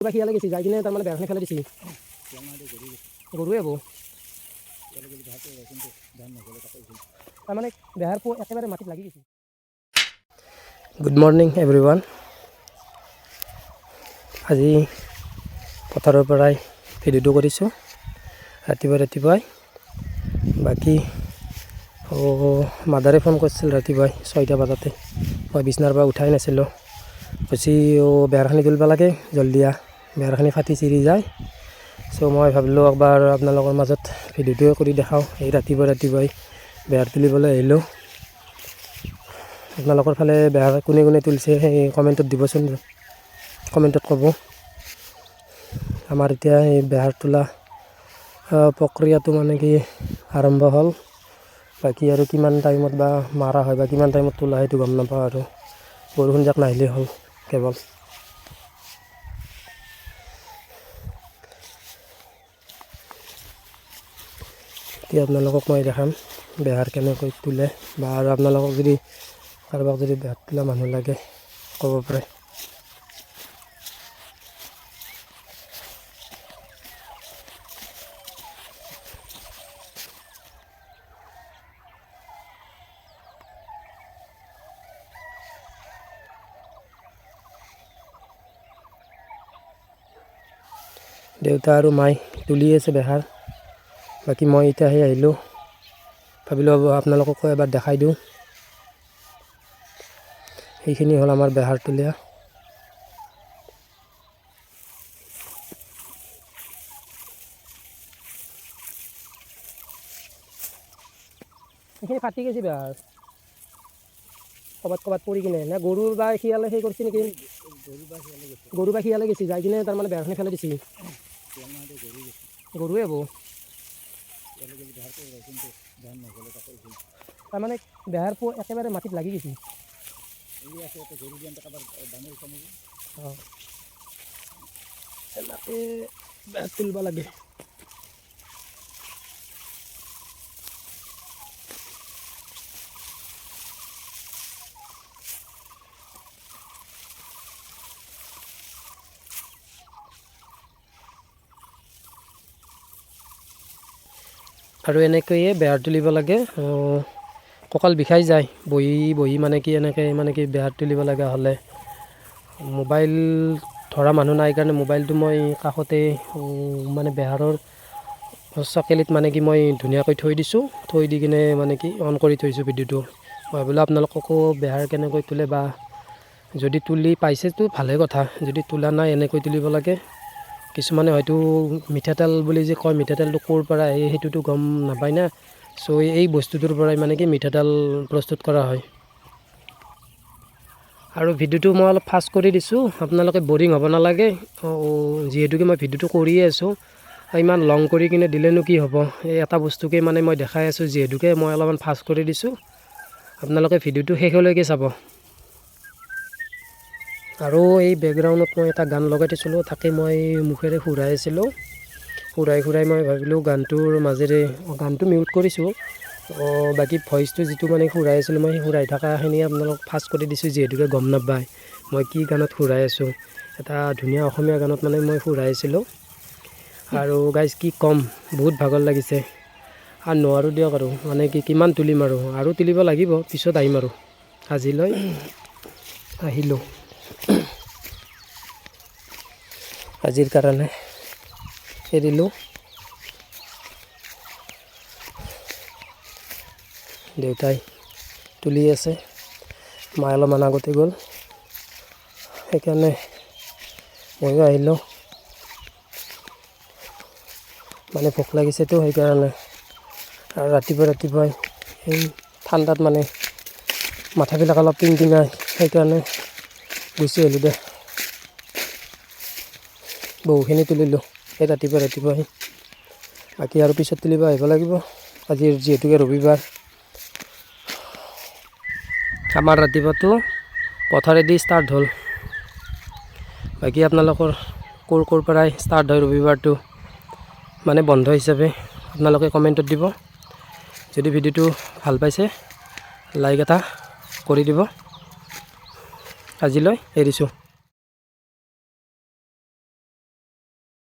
কিবা খিয়ালে গেছি যাই কিনে তার মানে বেড়াখানে ফেলে দিছি গরুয়ে হবো তার মানে বেহার একেবারে মাটিত লাগি গেছি। Good morning everyone. আজি পথাৰৰ পৰাই ভিডিঅ'টো কৰিছোঁ ৰাতিপুৱাই। বাকী মাদাৰে ফোন কৰিছিল ৰাতিপুৱাই 6টা বজাতে। মই বিচনাৰ পৰা উঠাই নাছিলোঁ। কৈছি বেহাৰখিনি তুলিব লাগে জলদি বেহাৰখিনি ফাটি চিৰি যায়। চ' মই ভাবিলোঁ একবাৰ আপোনালোকৰ মাজত ভিডিঅ'টোৱে কৰি দেখাওঁ। এই ৰাতিপুৱাই বেহাৰ তুলিবলৈ আহিলোঁ। আপোনালোকৰ ফালে বেহাৰ কোনে তুলিছে সেই কমেণ্টত দিবচোন, কমেণ্টত ক'ব। আমাৰ এতিয়া এই বেহাৰ তোলা প্ৰক্ৰিয়াটো মানে কি আৰম্ভ হ'ল। বাকী আৰু কিমান টাইমত বা মাৰা হয় বা কিমান টাইমত তোলা সেইটো গম নাপাওঁ। আৰু বৰষুণ যাক নাহিলেই হ'ল কেৱল। এতিয়া আপোনালোকক মই দেখাম বেহাৰ কেনেকৈ তোলে, বা আৰু আপোনালোকক যদি কাৰোবাক যদি বেহাৰ তোলা মানুহ লাগে ক'ব পাৰে। দেউতা আৰু মাই তুলি আছে বেহাৰ। বাকী মই এতিয়াহে আহিলোঁ, ভাবিলোঁ আপোনালোককো এবাৰ দেখাই দিওঁ। সেইখিনি হ'ল আমাৰ বেহাৰ তুলিয়া। এইখিনি ফাটি গৈছে বেহাৰ, ক'ৰবাত পৰি কিনে নে গৰু বা শিয়ালে সেই কৰিছে নেকি? গৰু বা শিয়ালে গেছি যাই কিনে তাৰমানে বেহাৰখিনি ফেলাই দিছি গৰুৱে হবো। তাৰমানে বেহাৰ একেবাৰে মাটিত লাগি গেছি। এনেকৈ বেহাৰ তুলিব লাগে। আৰু এনেকৈয়ে বেহাৰ তুলিব লাগে। কঁকাল বিষাই যায় বহি মানে কি এনেকৈ বেহাৰ তুলিব লগা হ'লে। মোবাইল ধৰা মানুহ নাই কাৰণে মোবাইলটো মই কাষতে মানে বেহাৰৰ চকেলিত মানে কি মই ধুনীয়াকৈ থৈ দিছোঁ। থৈ দি কিনে মানে কি অন কৰি থৈছোঁ ভিডিঅ'টো। মই ভাবিলোঁ আপোনালোককো বেহাৰ কেনেকৈ তোলে, বা যদি তুলি পাইছেতো ভালে কথা, যদি তোলা নাই এনেকৈ তুলিব লাগে। কিছুমানে হয়তো মিঠাতেল বুলি যে কয়, মিঠাতেলটো ক'ৰ পৰা আহে সেইটোতো গম নাপায় না। চ' এই বস্তুটোৰ পৰাই মানে কি মিঠাতেল প্ৰস্তুত কৰা হয়। আৰু ভিডিঅ'টো মই অলপ ফাষ্ট কৰি দিছোঁ, আপোনালোকে বৰিং হ'ব নালাগে। যিহেতুকে মই ভিডিঅ'টো কৰিয়ে আছোঁ, ইমান লং কৰি কিনে দিলেনো কি হ'ব। এই এটা বস্তুকে মানে মই দেখাই আছোঁ, যিহেতুকে মই অলপমান ফাষ্ট কৰি দিছোঁ। আপোনালোকে ভিডিঅ'টো শেষলৈকে চাব। আৰু এই বেকগ্ৰাউণ্ডত মই এটা গান লগাই থৈছিলোঁ, তাকে মই মুখেৰে সুৰাই আছিলোঁ। সুৰাই মই ভাবিলোঁ গানটোৰ মাজেৰে গানটো মিউট কৰিছোঁ। বাকী ভইচটো যিটো মানে সুৰাই আছিলোঁ, মই সেই সুৰাই থকাখিনি আপোনালোক ফাষ্ট কৰি দিছোঁ, যিহেতুকে গম নাপায় মই কি গানত সুৰাই আছোঁ। এটা ধুনীয়া অসমীয়া গানত মানে মই সুৰাই আছিলোঁ। আৰু গাইজ কি ক'ম, বহুত ভাগৰ লাগিছে আৰু নোৱাৰোঁ দিয়ক। আৰু মানে কি কিমান তুলিম আৰু তুলিব লাগিব, পিছত আহিম। আৰু আজিলৈ আহিলোঁ। আজিৰ কাৰণে এৰিলোঁ। দেউতাই তুলি আছে, মায়ে অলপমান আগতে গ'ল, সেইকাৰণে ময়ো আহিলোঁ। মানে ভোক লাগিছেতো সেইকাৰণে। আৰু ৰাতিপুৱাই এই ঠাণ্ডাত মানে মাথাবিলাক অলপ টিংটিঙাই, সেইকাৰণে গুচি আহিলোঁ দে। বহুখিনি তুলিলোঁ এই ৰাতিপুৱাই। বাকী আৰু পিছত তুলিব আহিব লাগিব। আজি যিহেতুকে ৰবিবাৰ, আমাৰ ৰাতিপুৱাটো পথাৰেদি ষ্টাৰ্ট হ'ল। বাকী আপোনালোকৰ ক'ৰ পৰাই ষ্টাৰ্ট হয় ৰবিবাৰটো, মানে বন্ধ হিচাপে, আপোনালোকে কমেণ্টত দিব। যদি ভিডিঅ'টো ভাল পাইছে লাইক এটা কৰি দিব। আজিলৈ এৰিছোঁ।